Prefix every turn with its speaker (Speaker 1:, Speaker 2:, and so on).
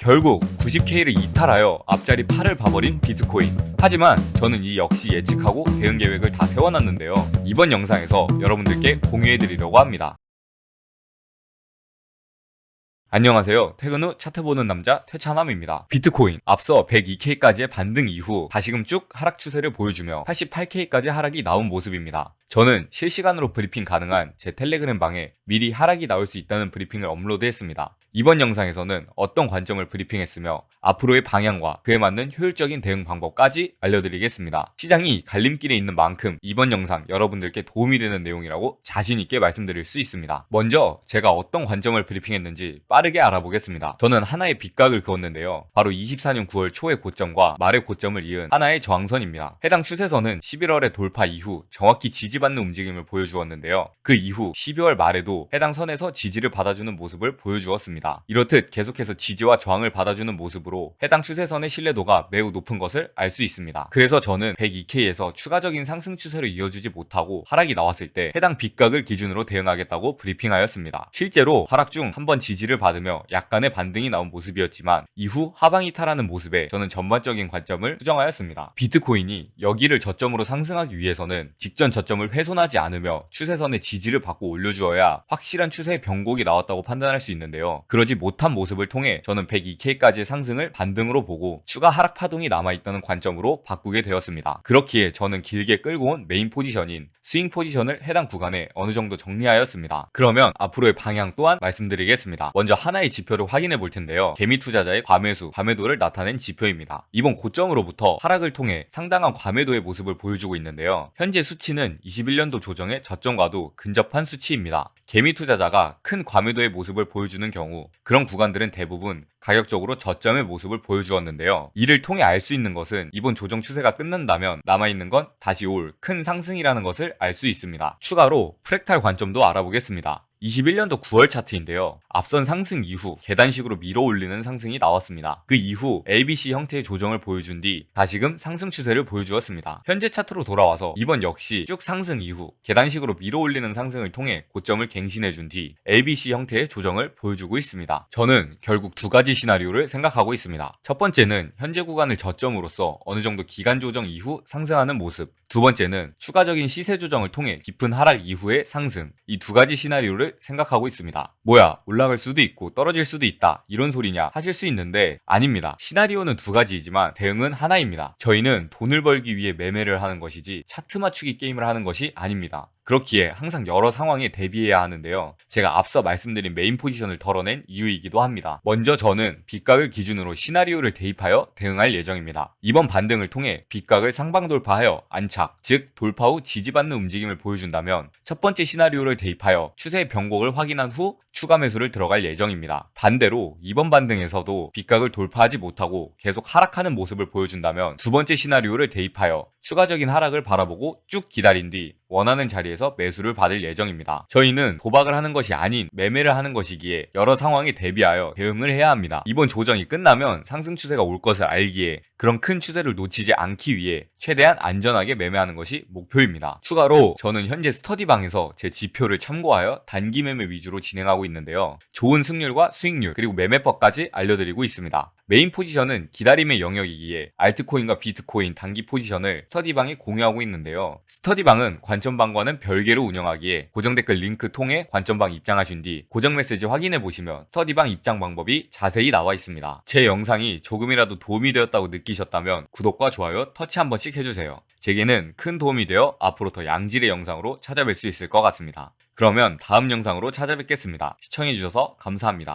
Speaker 1: 결국 90K를 이탈하여 앞자리 8을 봐버린 비트코인. 하지만 저는 이 역시 예측하고 대응 계획을 다 세워놨는데요. 이번 영상에서 여러분들께 공유해드리려고 합니다. 안녕하세요. 퇴근 후 차트 보는 남자 퇴차남입니다. 비트코인 앞서 102K까지의 반등 이후 다시금 쭉 하락 추세를 보여주며 88K까지 하락이 나온 모습입니다. 저는 실시간으로 브리핑 가능한 제 텔레그램 방에 미리 하락이 나올 수 있다는 브리핑을 업로드했습니다. 이번 영상에서는 어떤 관점을 브리핑했으며 앞으로의 방향과 그에 맞는 효율적인 대응 방법까지 알려드리겠습니다. 시장이 갈림길에 있는 만큼 이번 영상 여러분들께 도움이 되는 내용이라고 자신있게 말씀드릴 수 있습니다. 먼저 제가 어떤 관점을 브리핑했는지 빠르게 알아보겠습니다. 저는 하나의 빗각을 그었는데요. 바로 24년 9월 초의 고점과 말의 고점을 이은 하나의 저항선입니다. 해당 추세선은 11월의 돌파 이후 정확히 지지받는 움직임을 보여주었는데요. 그 이후 12월 말에도 해당 선에서 지지를 받아주는 모습을 보여주었습니다. 이렇듯 계속해서 지지와 저항을 받아주는 모습으로 해당 추세선의 신뢰도가 매우 높은 것을 알 수 있습니다. 그래서 저는 102K에서 추가적인 상승 추세를 이어주지 못하고 하락이 나왔을 때 해당 빗각을 기준으로 대응하겠다고 브리핑하였습니다. 실제로 하락 중 한번 지지를 받으며 약간의 반등이 나온 모습이었지만 이후 하방 이탈하는 모습에 저는 전반적인 관점을 수정하였습니다. 비트코인이 여기를 저점으로 상승하기 위해서는 직전 저점을 훼손하지 않으며 추세선의 지지를 받고 올려주어야 확실한 추세의 변곡이 나왔다고 판단할 수 있는데요. 그러지 못한 모습을 통해 저는 102K까지의 상승을 반등으로 보고 추가 하락 파동이 남아있다는 관점으로 바꾸게 되었습니다. 그렇기에 저는 길게 끌고 온 메인 포지션인 스윙 포지션을 해당 구간에 어느 정도 정리하였습니다. 그러면 앞으로의 방향 또한 말씀드리겠습니다. 먼저 하나의 지표를 확인해 볼 텐데요. 개미 투자자의 과매수, 과매도를 나타낸 지표입니다. 이번 고점으로부터 하락을 통해 상당한 과매도의 모습을 보여주고 있는데요. 현재 수치는 21년도 조정의 저점과도 근접한 수치입니다. 개미 투자자가 큰 과매도의 모습을 보여주는 경우 그런 구간들은 대부분 가격적으로 저점의 모습을 보여주었는데요. 이를 통해 알 수 있는 것은 이번 조정 추세가 끝난다면 남아있는 건 다시 올 큰 상승이라는 것을 알 수 있습니다. 추가로 프랙탈 관점도 알아보겠습니다. 21년도 9월 차트인데요. 앞선 상승 이후 계단식으로 밀어 올리는 상승이 나왔습니다. 그 이후 ABC 형태의 조정을 보여준 뒤 다시금 상승 추세를 보여주었습니다. 현재 차트로 돌아와서 이번 역시 쭉 상승 이후 계단식으로 밀어 올리는 상승을 통해 고점을 갱신해준 뒤 ABC 형태의 조정을 보여주고 있습니다. 저는 결국 두 가지 시나리오를 생각하고 있습니다. 첫 번째는 현재 구간을 저점으로서 어느 정도 기간 조정 이후 상승하는 모습, 두 번째는 추가적인 시세 조정을 통해 깊은 하락 이후의 상승, 이 두 가지 시나리오를 생각하고 있습니다. 뭐야, 올라갈 수도 있고 떨어질 수도 있다 이런 소리냐 하실 수 있는데 아닙니다. 시나리오는 두 가지이지만 대응은 하나입니다. 저희는 돈을 벌기 위해 매매를 하는 것이지 차트 맞추기 게임을 하는 것이 아닙니다. 그렇기에 항상 여러 상황에 대비해야 하는데요. 제가 앞서 말씀드린 메인 포지션을 덜어낸 이유이기도 합니다. 먼저 저는 빗각을 기준으로 시나리오를 대입하여 대응할 예정입니다. 이번 반등을 통해 빗각을 상방 돌파하여 안착, 즉 돌파 후 지지받는 움직임을 보여준다면 첫 번째 시나리오를 대입하여 추세의 변곡을 확인한 후 추가 매수를 들어갈 예정입니다. 반대로 이번 반등에서도 빗각을 돌파하지 못하고 계속 하락하는 모습을 보여준다면 두 번째 시나리오를 대입하여 추가적인 하락을 바라보고 쭉 기다린 뒤 원하는 자리에서 매수를 받을 예정입니다. 저희는 도박을 하는 것이 아닌 매매를 하는 것이기에 여러 상황에 대비하여 대응을 해야 합니다. 이번 조정이 끝나면 상승 추세가 올 것을 알기에 그런 큰 추세를 놓치지 않기 위해 최대한 안전하게 매매하는 것이 목표입니다. 추가로 저는 현재 스터디방에서 제 지표를 참고하여 단기 매매 위주로 진행하고 있는데요. 좋은 승률과 수익률 그리고 매매법까지 알려드리고 있습니다. 메인 포지션은 기다림의 영역이기에 알트코인과 비트코인 단기 포지션을 스터디방에 공유하고 있는데요. 스터디방은 관점방과는 별개로 운영하기에 고정 댓글 링크 통해 관점방 입장하신 뒤 고정 메시지 확인해 보시면 스터디방 입장 방법이 자세히 나와 있습니다. 제 영상이 조금이라도 도움이 되었다고 느끼셨다면 구독과 좋아요 터치 한 번씩 해주세요. 제게는 큰 도움이 되어 앞으로 더 양질의 영상으로 찾아뵐 수 있을 것 같습니다. 그러면 다음 영상으로 찾아뵙겠습니다. 시청해주셔서 감사합니다.